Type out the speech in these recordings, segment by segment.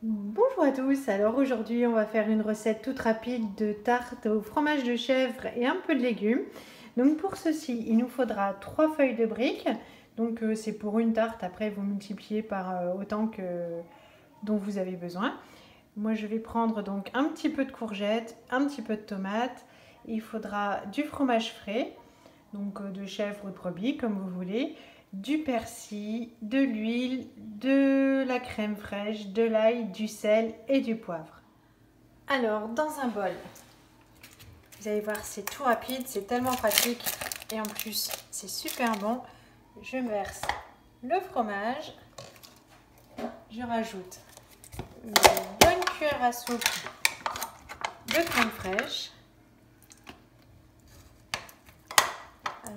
Bonjour à tous, alors aujourd'hui on va faire une recette toute rapide de tarte au fromage de chèvre et un peu de légumes. Donc pour ceci il nous faudra 3 feuilles de briques, donc c'est pour une tarte, après vous multipliez par autant dont vous avez besoin. Moi je vais prendre donc un petit peu de courgettes, un petit peu de tomates, il faudra du fromage frais, donc de chèvre ou de brebis comme vous voulez, du persil, de l'huile, de la crème fraîche, de l'ail, du sel et du poivre. Alors dans un bol, vous allez voir c'est tout rapide, c'est tellement pratique et en plus c'est super bon. Je verse le fromage, je rajoute une bonne cuillère à soupe de crème fraîche.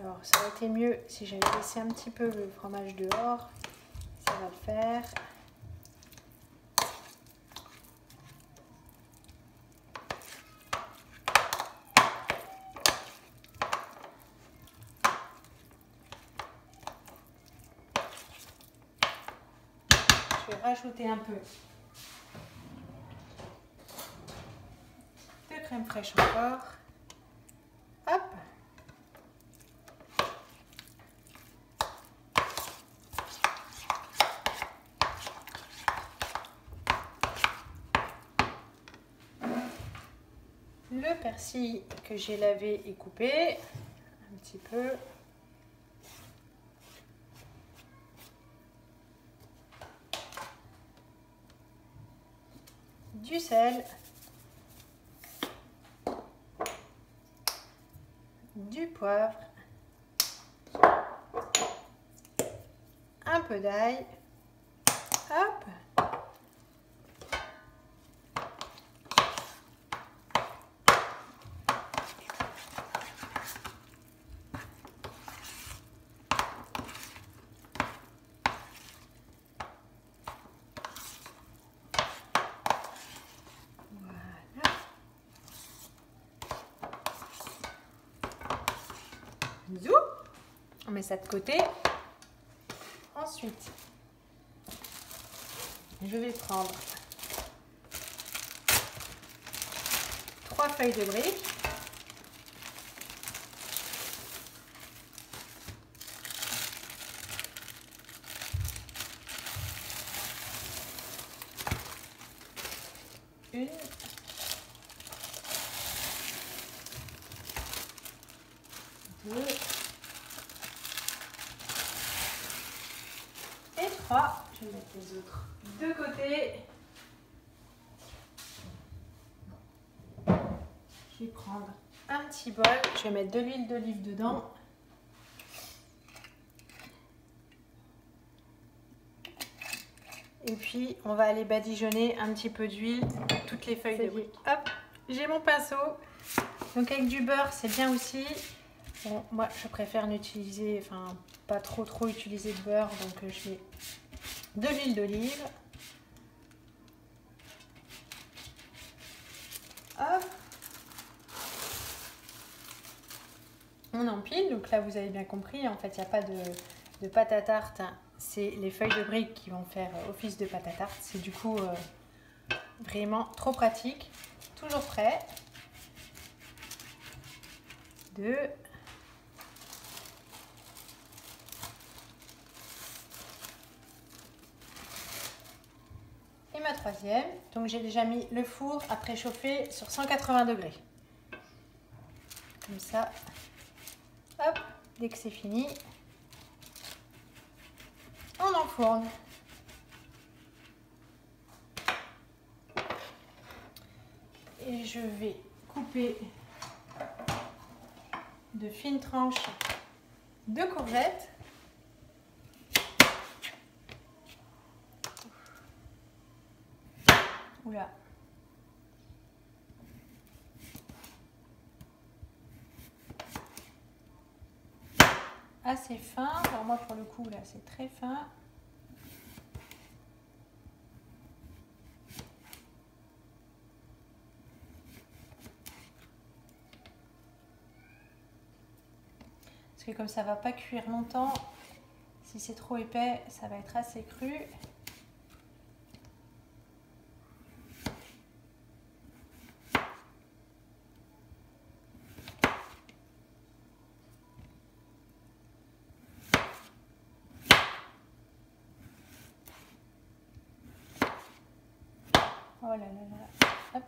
Alors, ça aurait été mieux si j'avais laissé un petit peu le fromage dehors. Ça va le faire. Je vais rajouter un peu de crème fraîche encore. Hop. Le persil que j'ai lavé et coupé un petit peu. Du sel. Du poivre. Un peu d'ail. Hop. Zou. On met ça de côté. Ensuite, je vais prendre 3 feuilles de briques. Une. Deux. Et 3. Je vais mettre les autres de côté. Je vais prendre un petit bol. Je vais mettre de l'huile d'olive dedans. Et puis, on va aller badigeonner un petit peu d'huile, toutes les feuilles de briques. Hop, j'ai mon pinceau. Donc avec du beurre, c'est bien aussi. Bon, moi, je préfère n'utiliser, enfin, pas trop utiliser de beurre. Donc, je mets de l'huile d'olive. Hop. On empile. Donc là, vous avez bien compris, en fait, il n'y a pas de pâte à tarte. C'est les feuilles de briques qui vont faire office de pâte à tarte. C'est du coup vraiment trop pratique. Toujours prêt. 2. Et ma troisième. Donc j'ai déjà mis le four à préchauffer sur 180 degrés. Comme ça. Hop, dès que c'est fini, on enfourne. Et je vais couper de fines tranches de courgettes. Oula. Assez fin. Alors moi pour le coup là c'est très fin. Parce que comme ça va pas cuire longtemps, si c'est trop épais, ça va être assez cru. là là là. Hop.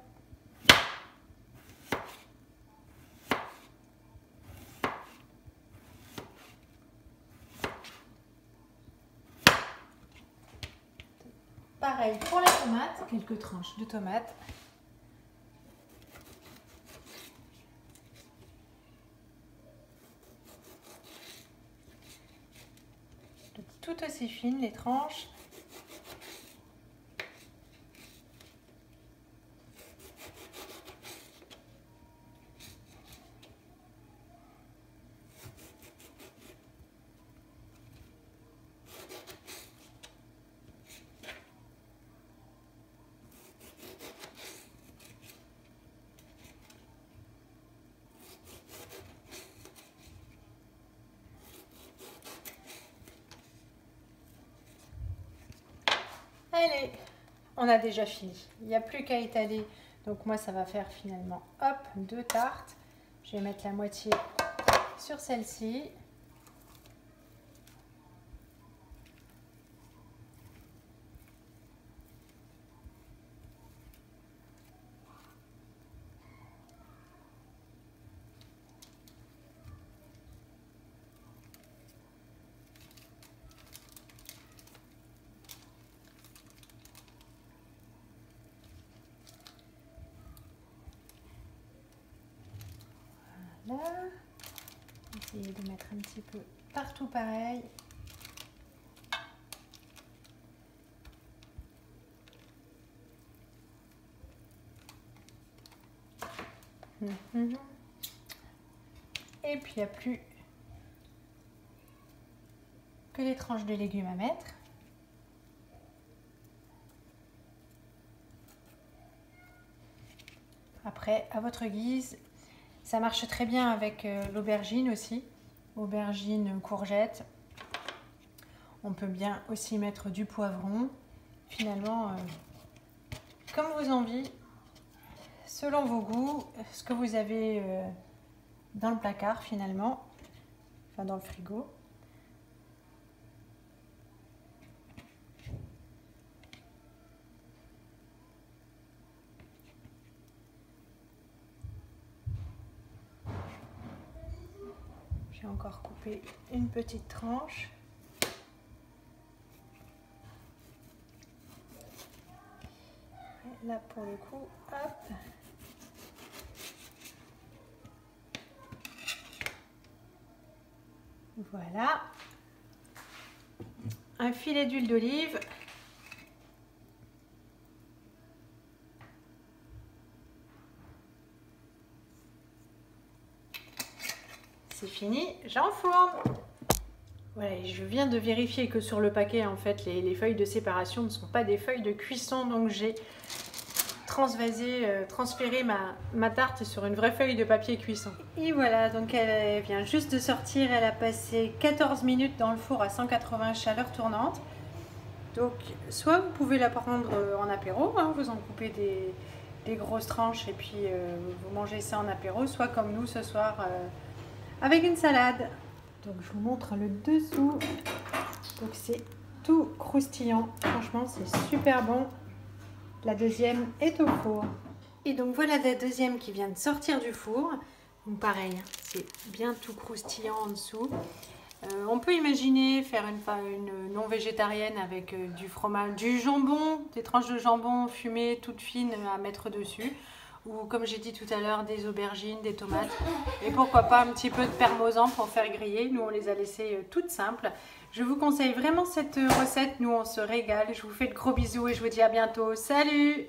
Pareil pour la tomate, quelques tranches de tomates. Tout aussi fines les tranches. Allez, on a déjà fini. Il n'y a plus qu'à étaler. Donc moi, ça va faire finalement, hop, 2 tartes. Je vais mettre la moitié sur celle-ci. Là, essayer de mettre un petit peu partout pareil. Et puis il n'y a plus que les tranches de légumes à mettre. Après, à votre guise. Ça marche très bien avec l'aubergine aussi, aubergine, courgette. On peut bien aussi mettre du poivron. Finalement, comme vos envies, selon vos goûts, ce que vous avez dans le placard finalement, enfin dans le frigo. J'ai encore coupé une petite tranche. Et là pour le coup, hop. Voilà. Un filet d'huile d'olive. C'est fini, j'enfourne. Voilà, je viens de vérifier que sur le paquet, en fait, les feuilles de séparation ne sont pas des feuilles de cuisson. Donc j'ai transféré ma tarte sur une vraie feuille de papier cuisson. Et voilà, donc elle vient juste de sortir. Elle a passé 14 minutes dans le four à 180 chaleur tournante. Donc soit vous pouvez la prendre en apéro, hein, vous en coupez des grosses tranches et puis vous mangez ça en apéro, soit comme nous ce soir avec une salade. Donc je vous montre le dessous. Donc c'est tout croustillant. Franchement, c'est super bon. La deuxième est au four. Et donc voilà la deuxième qui vient de sortir du four. Donc pareil, c'est bien tout croustillant en dessous. On peut imaginer faire une non végétarienne avec du fromage, du jambon, des tranches de jambon fumées toutes fines à mettre dessus. Ou comme j'ai dit tout à l'heure, des aubergines, des tomates. Et pourquoi pas un petit peu de parmesan pour faire griller. Nous, on les a laissées toutes simples. Je vous conseille vraiment cette recette. Nous, on se régale. Je vous fais de gros bisous et je vous dis à bientôt. Salut!